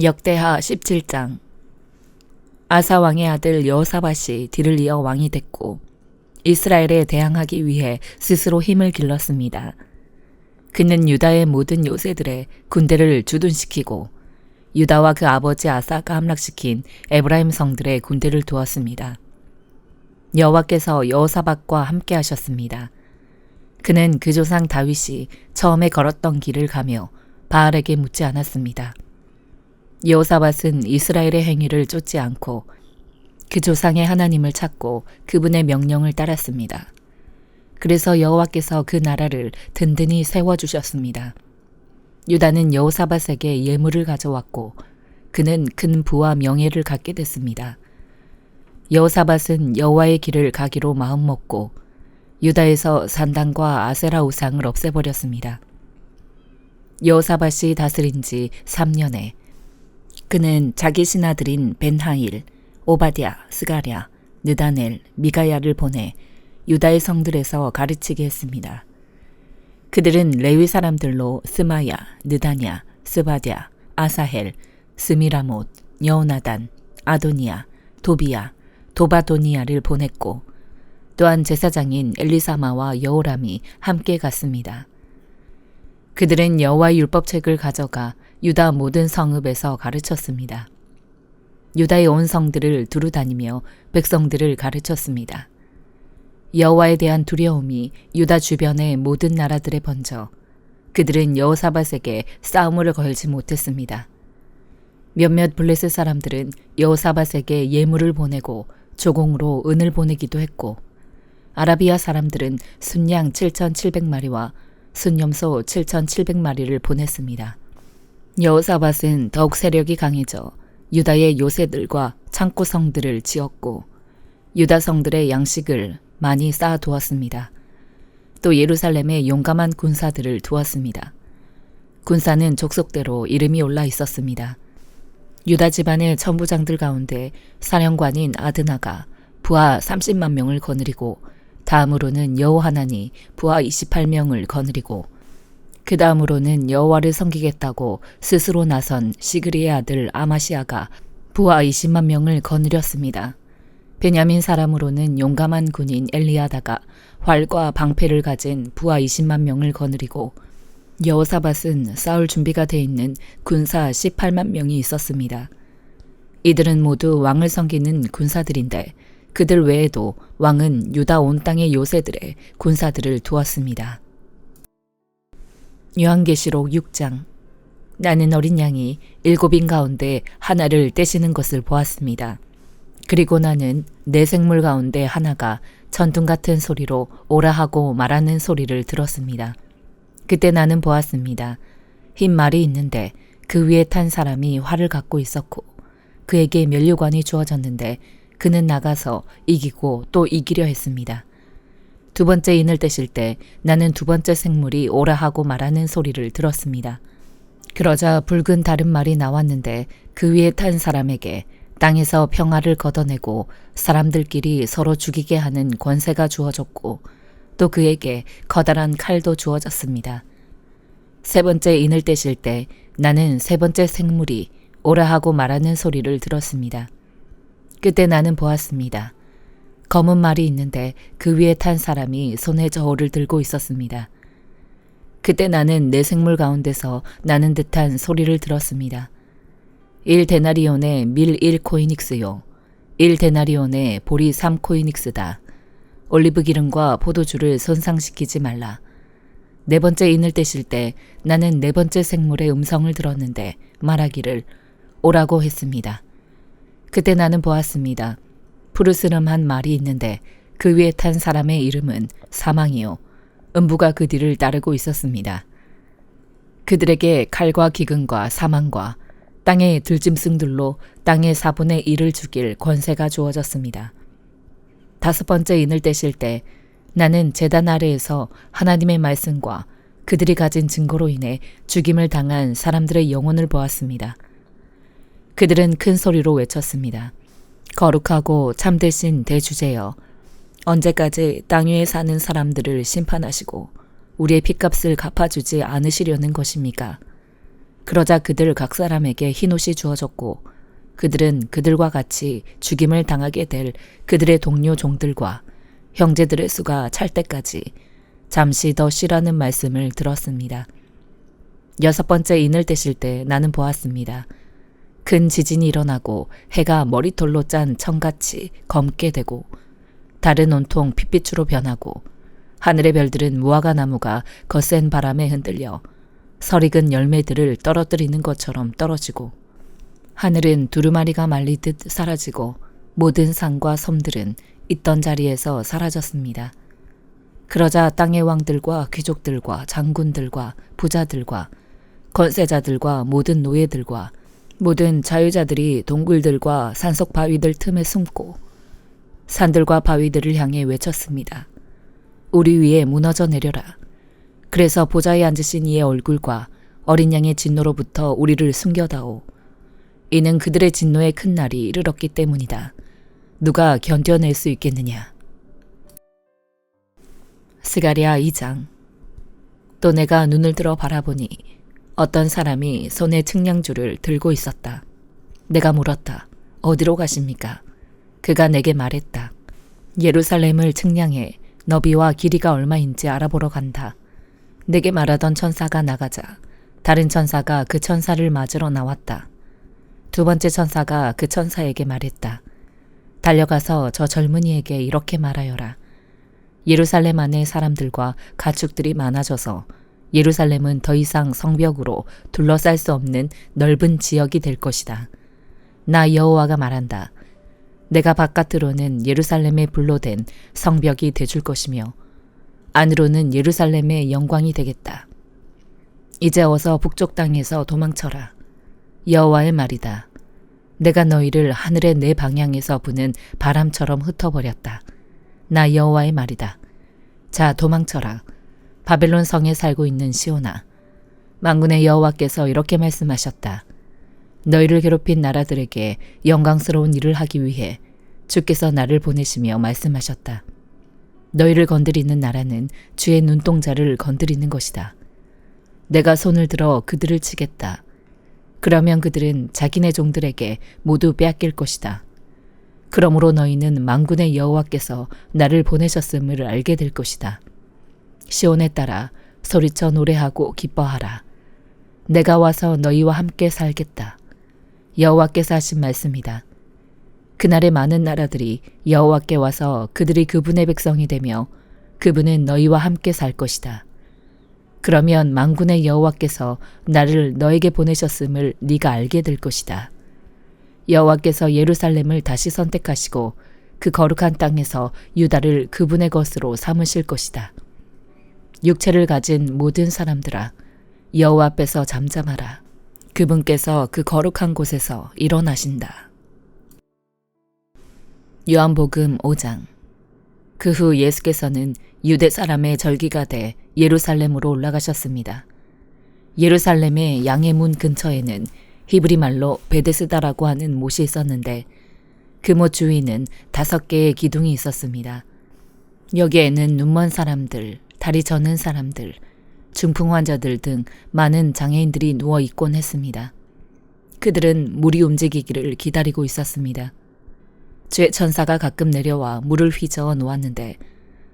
역대하 17장. 아사 왕의 아들 여호사밧이 뒤를 이어 왕이 됐고 이스라엘에 대항하기 위해 스스로 힘을 길렀습니다. 그는 유다의 모든 요새들의 군대를 주둔시키고 유다와 그 아버지 아사가 함락시킨 에브라임 성들의 군대를 두었습니다. 여호와께서 여호사밧과 함께 하셨습니다. 그는 그 조상 다윗이 처음에 걸었던 길을 가며 바알에게 묻지 않았습니다. 여호사밧은 이스라엘의 행위를 쫓지 않고 그 조상의 하나님을 찾고 그분의 명령을 따랐습니다. 그래서 여호와께서 그 나라를 든든히 세워주셨습니다. 유다는 여호사밧에게 예물을 가져왔고 그는 큰 부와 명예를 갖게 됐습니다. 여호사밧은 여호와의 길을 가기로 마음먹고 유다에서 산당과 아세라 우상을 없애버렸습니다. 여호사밧이 다스린 지 3년에 그는 자기 신하들인 벤하일, 오바댜, 스가랴, 느다넬, 미가야를 보내 유다의 성들에서 가르치게 했습니다. 그들은 레위 사람들로 스마야, 느다냐, 스바랴, 아사헬, 스미라못, 여호나단, 아도니아, 도비야, 도바도니아를 보냈고 또한 제사장인 엘리사마와 여호람이 함께 갔습니다. 그들은 여호와의 율법책을 가져가 유다 모든 성읍에서 가르쳤습니다. 유다의 온 성들을 두루 다니며 백성들을 가르쳤습니다. 여호와에 대한 두려움이 유다 주변의 모든 나라들에 번져 그들은 여호사밧에게 싸움을 걸지 못했습니다. 몇몇 블레셋 사람들은 여호사밧에게 예물을 보내고 조공으로 은을 보내기도 했고 아라비아 사람들은 순양 7,700마리와 순염소 7,700마리를 보냈습니다. 여호사밧은 더욱 세력이 강해져 유다의 요새들과 창고 성들을 지었고 유다 성들의 양식을 많이 쌓아두었습니다. 또 예루살렘에 용감한 군사들을 두었습니다. 군사는 족속대로 이름이 올라 있었습니다. 유다 집안의 천부장들 가운데 사령관인 아드나가 부하 30만 명을 거느리고 다음으로는 여호하나니 부하 28명을 거느리고 그 다음으로는 여호와를 섬기겠다고 스스로 나선 시그리의 아들 아마시아가 부하 20만 명을 거느렸습니다. 베냐민 사람으로는 용감한 군인 엘리아다가 활과 방패를 가진 부하 20만 명을 거느리고 여호사밧은 싸울 준비가 돼 있는 군사 18만 명이 있었습니다. 이들은 모두 왕을 섬기는 군사들인데 그들 외에도 왕은 유다 온 땅의 요새들의 군사들을 두었습니다. 요한계시록 6장. 나는 어린 양이 7인 가운데 하나를 떼시는 것을 보았습니다. 그리고 나는 네 생물 가운데 하나가 천둥 같은 소리로 오라 하고 말하는 소리를 들었습니다. 그때 나는 보았습니다. 흰 말이 있는데 그 위에 탄 사람이 활을 갖고 있었고 그에게 면류관이 주어졌는데 그는 나가서 이기고 또 이기려 했습니다. 두 번째 인을 떼실 때 나는 두 번째 생물이 오라 하고 말하는 소리를 들었습니다. 그러자 붉은 다른 말이 나왔는데 그 위에 탄 사람에게 땅에서 평화를 걷어내고 사람들끼리 서로 죽이게 하는 권세가 주어졌고 또 그에게 커다란 칼도 주어졌습니다. 세 번째 인을 떼실 때 나는 세 번째 생물이 오라 하고 말하는 소리를 들었습니다. 그때 나는 보았습니다. 검은 말이 있는데 그 위에 탄 사람이 손에 저울을 들고 있었습니다. 그때 나는 네 생물 가운데서 나는 듯한 소리를 들었습니다. 1데나리온의 밀 1코이닉스요. 1데나리온의 보리 3코이닉스다. 올리브 기름과 포도주를 손상시키지 말라. 네 번째 인을 떼실 때 나는 네 번째 생물의 음성을 들었는데 말하기를 오라고 했습니다. 그때 나는 보았습니다. 푸르스름한 말이 있는데 그 위에 탄 사람의 이름은 사망이요. 음부가 그 뒤를 따르고 있었습니다. 그들에게 칼과 기근과 사망과 땅의 들짐승들로 땅의 4분의 1을 죽일 권세가 주어졌습니다. 다섯 번째 인을 떼실 때 나는 제단 아래에서 하나님의 말씀과 그들이 가진 증거로 인해 죽임을 당한 사람들의 영혼을 보았습니다. 그들은 큰 소리로 외쳤습니다. 거룩하고 참되신 대주제여, 언제까지 땅 위에 사는 사람들을 심판하시고 우리의 핏값을 갚아주지 않으시려는 것입니까? 그러자 그들 각 사람에게 흰옷이 주어졌고 그들은 그들과 같이 죽임을 당하게 될 그들의 동료 종들과 형제들의 수가 찰 때까지 잠시 더 쉬라는 말씀을 들었습니다. 6번째 인을 떼실 때 나는 보았습니다. 큰 지진이 일어나고 해가 머리털로 짠 청같이 검게 되고 달은 온통 핏빛으로 변하고 하늘의 별들은 무화과 나무가 거센 바람에 흔들려 설익은 열매들을 떨어뜨리는 것처럼 떨어지고 하늘은 두루마리가 말리듯 사라지고 모든 산과 섬들은 있던 자리에서 사라졌습니다. 그러자 땅의 왕들과 귀족들과 장군들과 부자들과 권세자들과 모든 노예들과 모든 자유자들이 동굴들과 산속 바위들 틈에 숨고 산들과 바위들을 향해 외쳤습니다. 우리 위에 무너져 내려라. 그래서 보좌에 앉으신 이의 얼굴과 어린 양의 진노로부터 우리를 숨겨다오. 이는 그들의 진노의 큰 날이 이르렀기 때문이다. 누가 견뎌낼 수 있겠느냐. 스가랴 2장. 또 내가 눈을 들어 바라보니 어떤 사람이 손에 측량줄을 들고 있었다. 내가 물었다. 어디로 가십니까? 그가 내게 말했다. 예루살렘을 측량해 너비와 길이가 얼마인지 알아보러 간다. 내게 말하던 천사가 나가자 다른 천사가 그 천사를 맞으러 나왔다. 두 번째 천사가 그 천사에게 말했다. 달려가서 저 젊은이에게 이렇게 말하여라. 예루살렘 안에 사람들과 가축들이 많아져서 예루살렘은 더 이상 성벽으로 둘러쌀 수 없는 넓은 지역이 될 것이다. 나 여호와가 말한다. 내가 바깥으로는 예루살렘의 불로 된 성벽이 되줄 것이며 안으로는 예루살렘의 영광이 되겠다. 이제 어서 북쪽 땅에서 도망쳐라. 여호와의 말이다. 내가 너희를 하늘의 네 방향에서 부는 바람처럼 흩어버렸다. 나 여호와의 말이다. 자, 도망쳐라. 바벨론 성에 살고 있는 시온아. 만군의 여호와께서 이렇게 말씀하셨다. 너희를 괴롭힌 나라들에게 영광스러운 일을 하기 위해 주께서 나를 보내시며 말씀하셨다. 너희를 건드리는 나라는 주의 눈동자를 건드리는 것이다. 내가 손을 들어 그들을 치겠다. 그러면 그들은 자기네 종들에게 모두 빼앗길 것이다. 그러므로 너희는 만군의 여호와께서 나를 보내셨음을 알게 될 것이다. 시온에 따라 소리쳐 노래하고 기뻐하라. 내가 와서 너희와 함께 살겠다. 여호와께서 하신 말씀이다. 그날의 많은 나라들이 여호와께 와서 그들이 그분의 백성이 되며 그분은 너희와 함께 살 것이다. 그러면 만군의 여호와께서 나를 너에게 보내셨음을 네가 알게 될 것이다. 여호와께서 예루살렘을 다시 선택하시고 그 거룩한 땅에서 유다를 그분의 것으로 삼으실 것이다. 육체를 가진 모든 사람들아, 여호와 앞에서 잠잠하라. 그분께서 그 거룩한 곳에서 일어나신다. 요한복음 5장. 그 후 예수께서는 유대 사람의 절기가 돼 예루살렘으로 올라가셨습니다. 예루살렘의 양의 문 근처에는 히브리 말로 베데스다라고 하는 못이 있었는데 그 못 주위는 5개의 기둥이 있었습니다. 여기에는 눈먼 사람들, 다리 저는 사람들, 중풍 환자들 등 많은 장애인들이 누워 있곤 했습니다. 그들은 물이 움직이기를 기다리고 있었습니다. 주의 천사가 가끔 내려와 물을 휘저어 놓았는데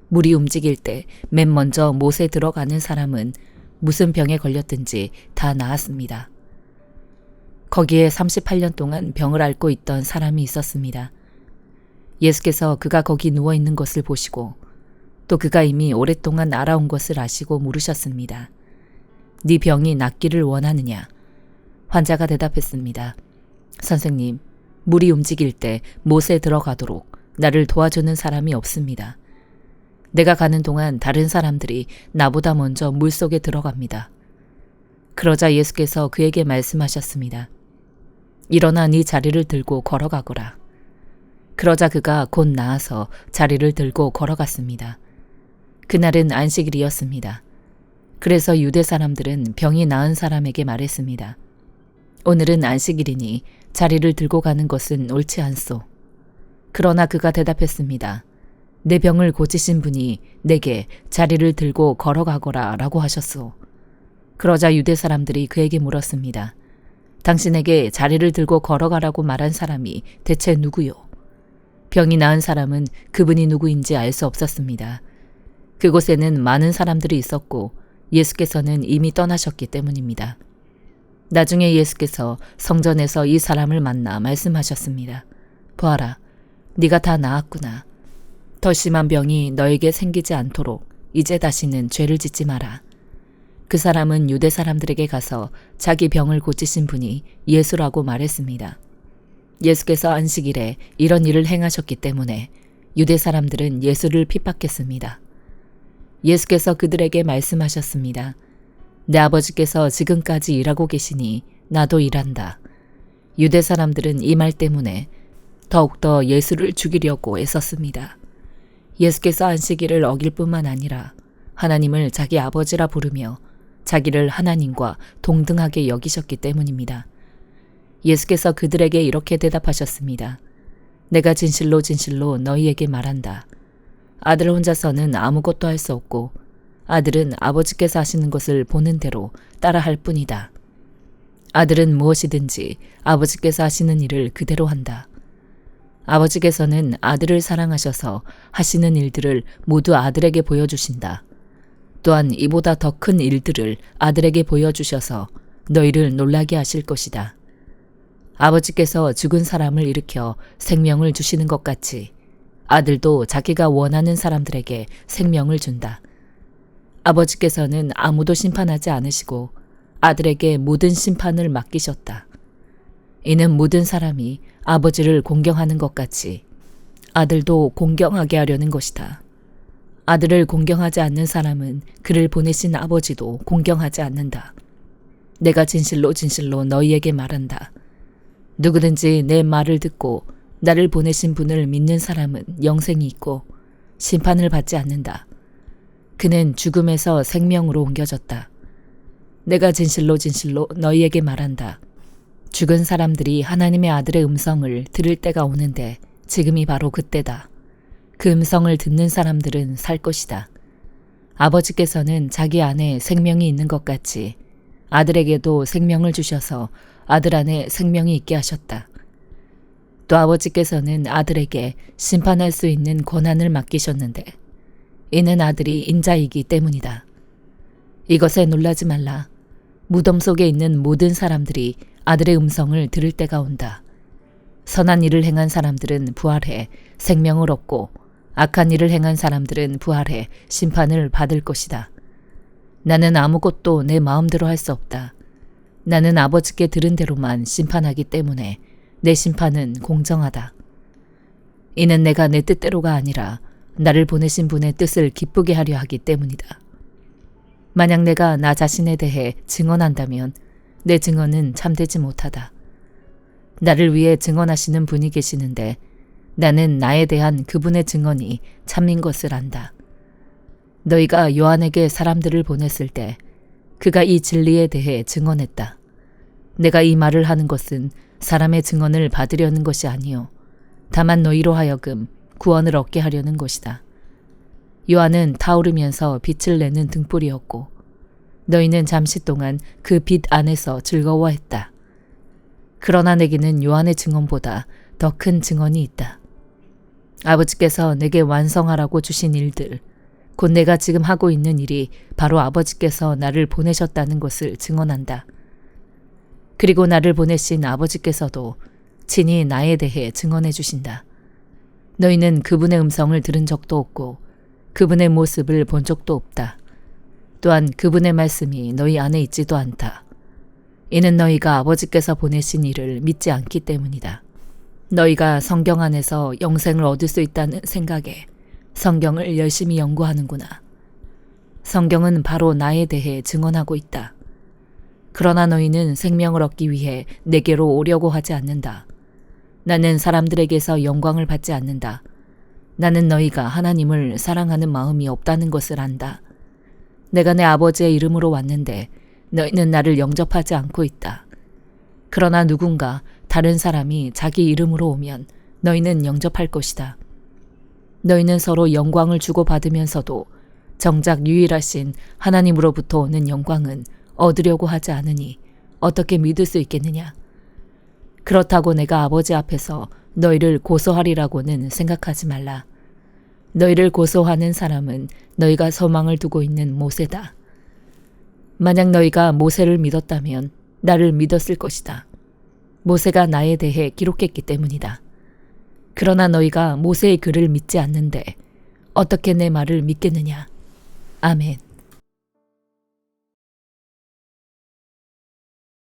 물이 움직일 때 맨 먼저 못에 들어가는 사람은 무슨 병에 걸렸든지 다 나았습니다. 거기에 38년 동안 병을 앓고 있던 사람이 있었습니다. 예수께서 그가 거기 누워있는 것을 보시고 또 그가 이미 오랫동안 알아온 것을 아시고 물으셨습니다. 네 병이 낫기를 원하느냐? 환자가 대답했습니다. 선생님, 물이 움직일 때 못에 들어가도록 나를 도와주는 사람이 없습니다. 내가 가는 동안 다른 사람들이 나보다 먼저 물속에 들어갑니다. 그러자 예수께서 그에게 말씀하셨습니다. 일어나 네 자리를 들고 걸어가거라. 그러자 그가 곧 나아서 자리를 들고 걸어갔습니다. 그날은 안식일이었습니다. 그래서 유대 사람들은 병이 나은 사람에게 말했습니다. 오늘은 안식일이니 자리를 들고 가는 것은 옳지 않소. 그러나 그가 대답했습니다. 내 병을 고치신 분이 내게 자리를 들고 걸어가거라 라고 하셨소. 그러자 유대 사람들이 그에게 물었습니다. 당신에게 자리를 들고 걸어가라고 말한 사람이 대체 누구요? 병이 나은 사람은 그분이 누구인지 알 수 없었습니다. 그곳에는 많은 사람들이 있었고 예수께서는 이미 떠나셨기 때문입니다. 나중에 예수께서 성전에서 이 사람을 만나 말씀하셨습니다. 보아라, 네가 다 나았구나. 더 심한 병이 너에게 생기지 않도록 이제 다시는 죄를 짓지 마라. 그 사람은 유대 사람들에게 가서 자기 병을 고치신 분이 예수라고 말했습니다. 예수께서 안식일에 이런 일을 행하셨기 때문에 유대 사람들은 예수를 핍박했습니다. 예수께서 그들에게 말씀하셨습니다. 내 아버지께서 지금까지 일하고 계시니 나도 일한다. 유대 사람들은 이 말 때문에 더욱더 예수를 죽이려고 애썼습니다. 예수께서 안식일을 어길 뿐만 아니라 하나님을 자기 아버지라 부르며 자기를 하나님과 동등하게 여기셨기 때문입니다. 예수께서 그들에게 이렇게 대답하셨습니다. 내가 진실로 진실로 너희에게 말한다. 아들 혼자서는 아무것도 할 수 없고 아들은 아버지께서 하시는 것을 보는 대로 따라할 뿐이다. 아들은 무엇이든지 아버지께서 하시는 일을 그대로 한다. 아버지께서는 아들을 사랑하셔서 하시는 일들을 모두 아들에게 보여주신다. 또한 이보다 더 큰 일들을 아들에게 보여주셔서 너희를 놀라게 하실 것이다. 아버지께서 죽은 사람을 일으켜 생명을 주시는 것 같이 아들도 자기가 원하는 사람들에게 생명을 준다. 아버지께서는 아무도 심판하지 않으시고 아들에게 모든 심판을 맡기셨다. 이는 모든 사람이 아버지를 공경하는 것 같이 아들도 공경하게 하려는 것이다. 아들을 공경하지 않는 사람은 그를 보내신 아버지도 공경하지 않는다. 내가 진실로 진실로 너희에게 말한다. 누구든지 내 말을 듣고 나를 보내신 분을 믿는 사람은 영생이 있고 심판을 받지 않는다. 그는 죽음에서 생명으로 옮겨졌다. 내가 진실로 진실로 너희에게 말한다. 죽은 사람들이 하나님의 아들의 음성을 들을 때가 오는데 지금이 바로 그때다. 그 음성을 듣는 사람들은 살 것이다. 아버지께서는 자기 안에 생명이 있는 것 같이 아들에게도 생명을 주셔서 아들 안에 생명이 있게 하셨다. 또 아버지께서는 아들에게 심판할 수 있는 권한을 맡기셨는데 이는 아들이 인자이기 때문이다. 이것에 놀라지 말라. 무덤 속에 있는 모든 사람들이 아들의 음성을 들을 때가 온다. 선한 일을 행한 사람들은 부활해 생명을 얻고 악한 일을 행한 사람들은 부활해 심판을 받을 것이다. 나는 아무것도 내 마음대로 할 수 없다. 나는 아버지께 들은 대로만 심판하기 때문에 내 심판은 공정하다. 이는 내가 내 뜻대로가 아니라 나를 보내신 분의 뜻을 기쁘게 하려 하기 때문이다. 만약 내가 나 자신에 대해 증언한다면 내 증언은 참되지 못하다. 나를 위해 증언하시는 분이 계시는데 나는 나에 대한 그분의 증언이 참인 것을 안다. 너희가 요한에게 사람들을 보냈을 때 그가 이 진리에 대해 증언했다. 내가 이 말을 하는 것은 사람의 증언을 받으려는 것이 아니요 다만 너희로 하여금 구원을 얻게 하려는 것이다. 요한은 타오르면서 빛을 내는 등불이었고 너희는 잠시 동안 그 빛 안에서 즐거워했다. 그러나 내게는 요한의 증언보다 더 큰 증언이 있다. 아버지께서 내게 완성하라고 주신 일들, 곧 내가 지금 하고 있는 일이 바로 아버지께서 나를 보내셨다는 것을 증언한다. 그리고 나를 보내신 아버지께서도 친히 나에 대해 증언해 주신다. 너희는 그분의 음성을 들은 적도 없고 그분의 모습을 본 적도 없다. 또한 그분의 말씀이 너희 안에 있지도 않다. 이는 너희가 아버지께서 보내신 이를 믿지 않기 때문이다. 너희가 성경 안에서 영생을 얻을 수 있다는 생각에 성경을 열심히 연구하는구나. 성경은 바로 나에 대해 증언하고 있다. 그러나 너희는 생명을 얻기 위해 내게로 오려고 하지 않는다. 나는 사람들에게서 영광을 받지 않는다. 나는 너희가 하나님을 사랑하는 마음이 없다는 것을 안다. 내가 내 아버지의 이름으로 왔는데 너희는 나를 영접하지 않고 있다. 그러나 누군가 다른 사람이 자기 이름으로 오면 너희는 영접할 것이다. 너희는 서로 영광을 주고받으면서도 정작 유일하신 하나님으로부터 오는 영광은 얻으려고 하지 않으니 어떻게 믿을 수 있겠느냐? 그렇다고 내가 아버지 앞에서 너희를 고소하리라고는 생각하지 말라. 너희를 고소하는 사람은 너희가 소망을 두고 있는 모세다. 만약 너희가 모세를 믿었다면 나를 믿었을 것이다. 모세가 나에 대해 기록했기 때문이다. 그러나 너희가 모세의 글을 믿지 않는데 어떻게 내 말을 믿겠느냐? 아멘.